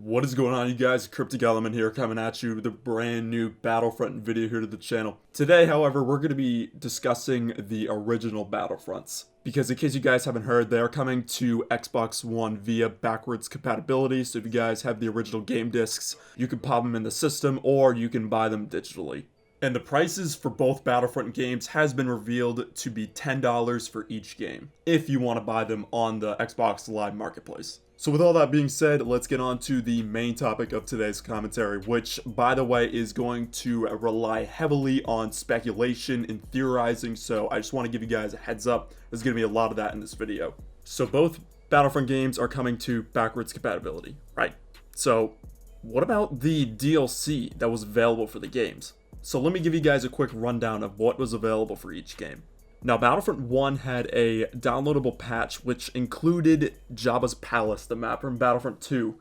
What is going on, you guys? KrypticElement here, coming at you with a brand new Battlefront video here to the channel. Today, however, we're going to be discussing the original Battlefronts. Because in case you guys haven't heard, they are coming to Xbox One via backwards compatibility. So if you guys have the original game discs, you can pop them in the system or you can buy them digitally. And the prices for both Battlefront games has been revealed to be $10 for each game, if you want to buy them on the Xbox Live Marketplace. So with all that being said, let's get on to the main topic of today's commentary, which, by the way, is going to rely heavily on speculation and theorizing, so I just want to give you guys a heads up. There's going to be a lot of that in this video. So both Battlefront games are coming to backwards compatibility, right? So what about the DLC that was available for the games? So let me give you guys a quick rundown of what was available for each game. Now, Battlefront 1 had a downloadable patch which included Jabba's Palace, the map from Battlefront 2,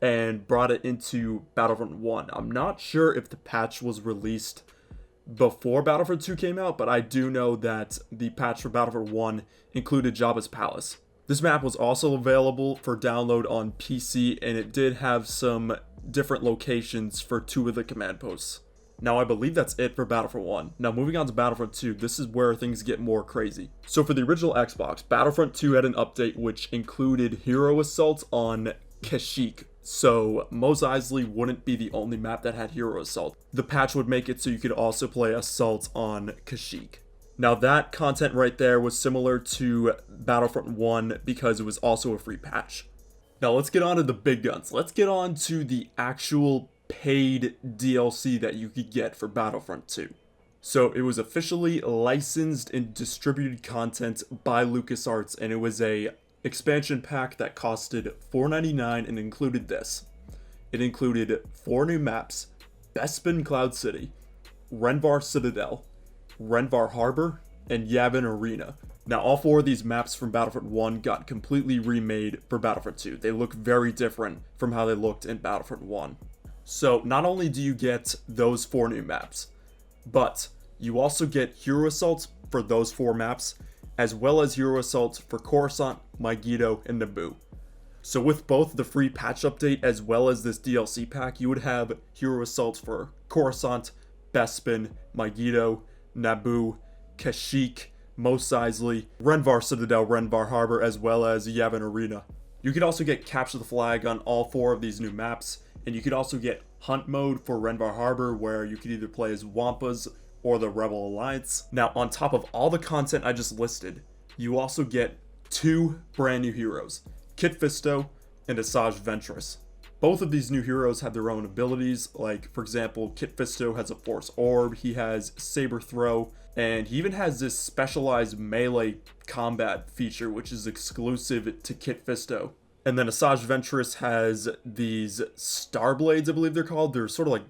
and brought it into Battlefront 1. I'm not sure if the patch was released before Battlefront 2 came out, but I do know that the patch for Battlefront 1 included Jabba's Palace. This map was also available for download on PC, and it did have some different locations for two of the command posts. Now, I believe that's it for Battlefront 1. Now, moving on to Battlefront 2, this is where things get more crazy. So for the original Xbox, Battlefront 2 had an update which included hero assaults on Kashyyyk. So Mos Eisley wouldn't be the only map that had hero assault. The patch would make it so you could also play assaults on Kashyyyk. Now, that content right there was similar to Battlefront 1 because it was also a free patch. Now, let's get on to the big guns. Let's get on to the actual paid DLC that you could get for Battlefront 2. So it was officially licensed and distributed content by LucasArts, and it was a expansion pack that costed $4.99 and included this. It included 4 new maps: Bespin Cloud City, Renvar Citadel, Renvar Harbor, and Yavin Arena. Now, all 4 of these maps from Battlefront 1 got completely remade for Battlefront 2. They look very different from how they looked in Battlefront 1. So not only do you get those 4 new maps, but you also get hero assaults for those 4 maps, as well as hero assaults for Coruscant, Megiddo, and Naboo. So with both the free patch update as well as this DLC pack, you would have hero assaults for Coruscant, Bespin, Megiddo, Naboo, Kashyyyk, Mos Eisley, Renvar Citadel, Renvar Harbor, as well as Yavin Arena. You could also get Capture the Flag on all 4 of these new maps, and you could also get Hunt Mode for Renvar Harbor, where you could either play as Wampas or the Rebel Alliance. Now, on top of all the content I just listed, you also get 2 brand new heroes, Kit Fisto and Asajj Ventress. Both of these new heroes have their own abilities, like, for example, Kit Fisto has a Force Orb, he has Saber Throw, and he even has this specialized melee combat feature, which is exclusive to Kit Fisto. And then Asajj Ventress has these Star Blades, I believe they're called. They're sort of like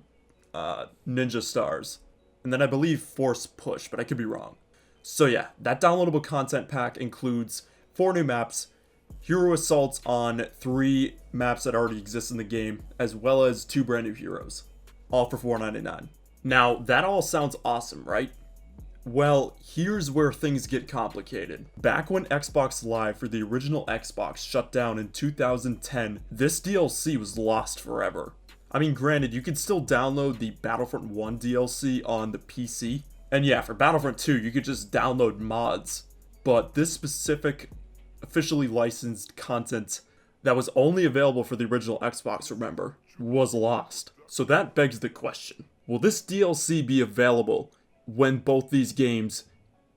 ninja stars. And then I believe Force Push, but I could be wrong. So yeah, that downloadable content pack includes 4 new maps, hero assaults on 3 maps that already exist in the game, as well as 2 brand new heroes, all for $4.99. Now, that all sounds awesome, right? Well, here's where things get complicated. Back when Xbox Live for the original Xbox shut down in 2010, this DLC was lost forever. I mean, granted, you could still download the Battlefront 1 DLC on the PC. And yeah, for Battlefront 2, you could just download mods. But this specific officially licensed content that was only available for the original Xbox, remember, was lost. So that begs the question, will this DLC be available when both these games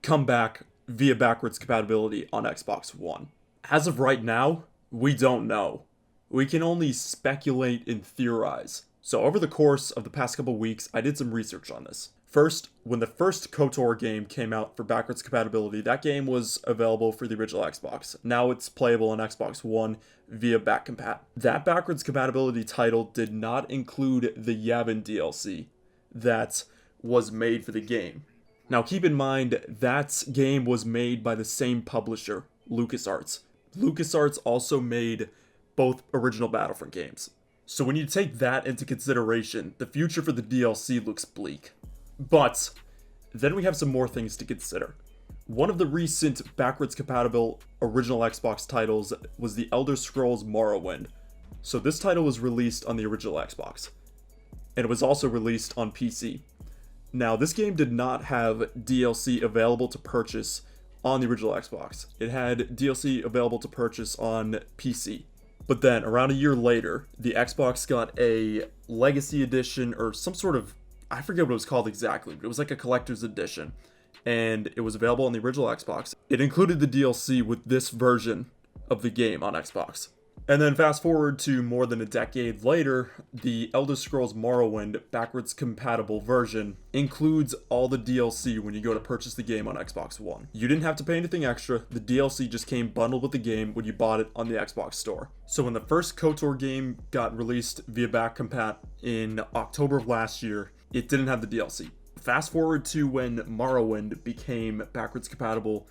come back via backwards compatibility on Xbox One? As of right now, we don't know. We can only speculate and theorize. So over the course of the past couple weeks, I did some research on this. First, when the first KOTOR game came out for backwards compatibility, that game was available for the original Xbox. Now it's playable on Xbox One via backcompat. That backwards compatibility title did not include the Yavin DLC that was made for the game. Now keep in mind, that game was made by the same publisher, LucasArts. LucasArts also made both original Battlefront games. So when you take that into consideration, the future for the DLC looks bleak. But then we have some more things to consider. One of the recent backwards compatible original Xbox titles was the Elder Scrolls Morrowind. So this title was released on the original Xbox, and it was also released on PC. Now, this game did not have DLC available to purchase on the original Xbox. It had DLC available to purchase on PC. But then, around a year later, the Xbox got a Legacy Edition, or some sort of, I forget what it was called exactly, but it was like a collector's edition. And it was available on the original Xbox. It included the DLC with this version of the game on Xbox. And then fast forward to more than a decade later, the Elder Scrolls Morrowind backwards compatible version includes all the DLC when you go to purchase the game on Xbox One. You didn't have to pay anything extra, the DLC just came bundled with the game when you bought it on the Xbox store. So when the first KOTOR game got released via back compat in October of last year, it didn't have the DLC. Fast forward to when Morrowind became backwards compatible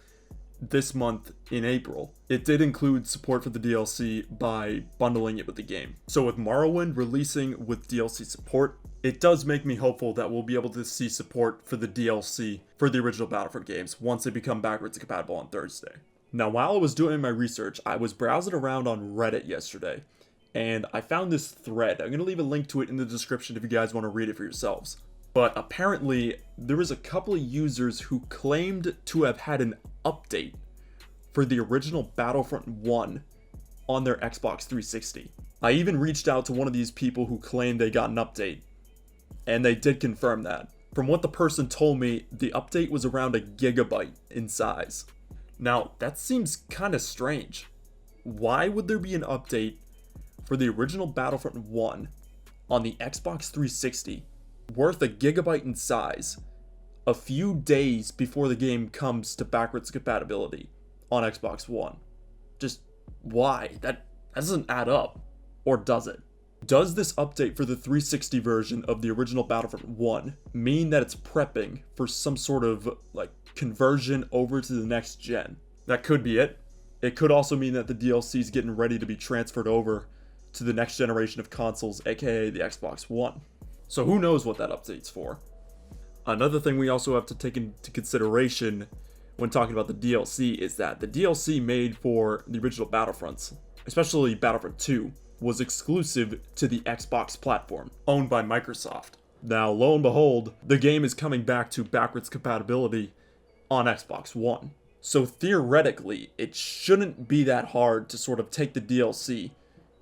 this month in April. It did include support for the DLC by bundling it with the game. So with Morrowind releasing with DLC support, it does make me hopeful that we'll be able to see support for the DLC for the original Battlefront games once they become backwards compatible on Thursday. Now, while I was doing my research, I was browsing around on Reddit yesterday, and I found this thread. I'm going to leave a link to it in the description if you guys want to read it for yourselves. But apparently, there was a couple of users who claimed to have had an update for the original Battlefront 1 on their Xbox 360. I even reached out to one of these people who claimed they got an update, and they did confirm that. From what the person told me, the update was around a gigabyte in size. Now, that seems kind of strange. Why would there be an update for the original Battlefront 1 on the Xbox 360 worth a gigabyte in size a few days before the game comes to backwards compatibility on Xbox One? Just why? That doesn't add up. Or does it? Does this update for the 360 version of the original Battlefront 1 mean that it's prepping for some sort of like conversion over to the next gen? That could be it. It could also mean that the DLC is getting ready to be transferred over to the next generation of consoles, aka the Xbox One. So who knows what that update's for? Another thing we also have to take into consideration when talking about the DLC is that the DLC made for the original Battlefronts, especially Battlefront 2, was exclusive to the Xbox platform, owned by Microsoft. Now, lo and behold, the game is coming back to backwards compatibility on Xbox One. So theoretically, it shouldn't be that hard to sort of take the DLC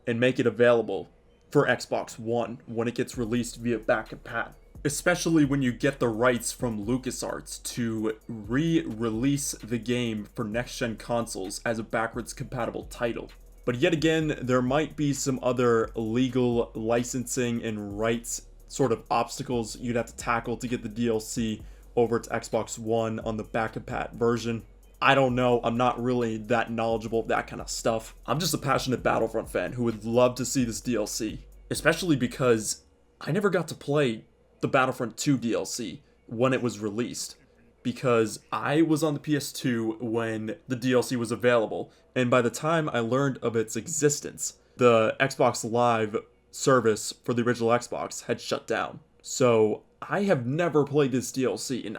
and make it available for Xbox One when it gets released via back compat. Especially when you get the rights from LucasArts to re-release the game for next-gen consoles as a backwards compatible title. But yet again, there might be some other legal licensing and rights sort of obstacles you'd have to tackle to get the DLC over to Xbox One on the back compat version. I don't know, I'm not really that knowledgeable of that kind of stuff. I'm just a passionate Battlefront fan who would love to see this DLC. Especially because I never got to play the Battlefront 2 DLC when it was released. Because I was on the PS2 when the DLC was available, and by the time I learned of its existence, the Xbox Live service for the original Xbox had shut down. So I have never played this DLC, and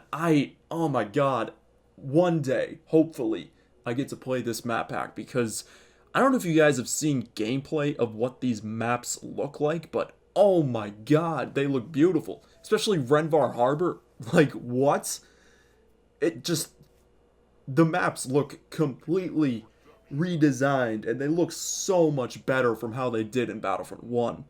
oh my god, one day, hopefully, I get to play this map pack, because I don't know if you guys have seen gameplay of what these maps look like, but oh my god, they look beautiful. Especially Renvar Harbor. Like, what? The maps look completely redesigned, and they look so much better from how they did in Battlefront 1.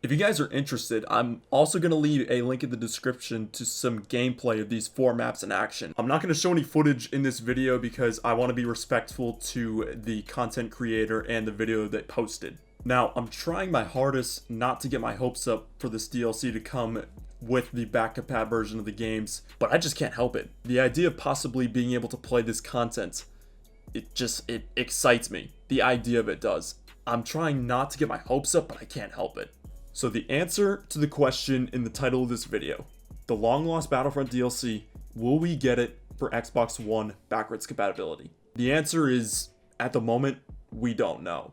If you guys are interested, I'm also going to leave a link in the description to some gameplay of these 4 maps in action. I'm not going to show any footage in this video because I want to be respectful to the content creator and the video they posted. Now, I'm trying my hardest not to get my hopes up for this DLC to come with the back compat version of the games, but I just can't help it. The idea of possibly being able to play this content, it excites me. The idea of it does. I'm trying not to get my hopes up, but I can't help it. So the answer to the question in the title of this video, the long lost Battlefront DLC, will we get it for Xbox One backwards compatibility? The answer is, at the moment, we don't know.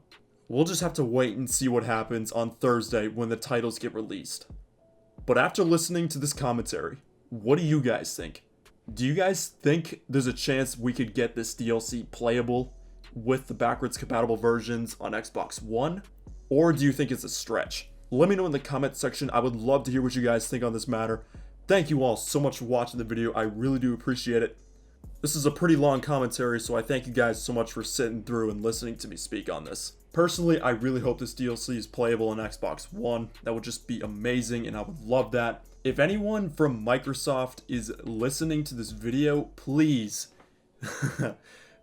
We'll just have to wait and see what happens on Thursday when the titles get released. But after listening to this commentary, what do you guys think? Do you guys think there's a chance we could get this DLC playable with the backwards compatible versions on Xbox One? Or do you think it's a stretch? Let me know in the comment section. I would love to hear what you guys think on this matter. Thank you all so much for watching the video. I really do appreciate it. This is a pretty long commentary, so I thank you guys so much for sitting through and listening to me speak on this. Personally, I really hope this DLC is playable on Xbox One. That would just be amazing, and I would love that. If anyone from Microsoft is listening to this video, please,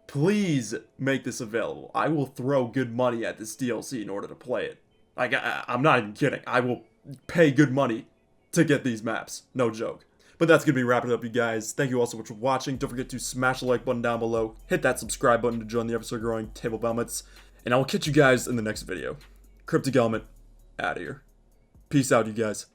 please make this available. I will throw good money at this DLC in order to play it. I'm not even kidding. I will pay good money to get these maps. No joke. But that's going to be wrapping it up, you guys. Thank you all so much for watching. Don't forget to smash the like button down below. Hit that subscribe button to join the ever so growing table of helmets. And I will catch you guys in the next video. KrypticElement, out of here. Peace out, you guys.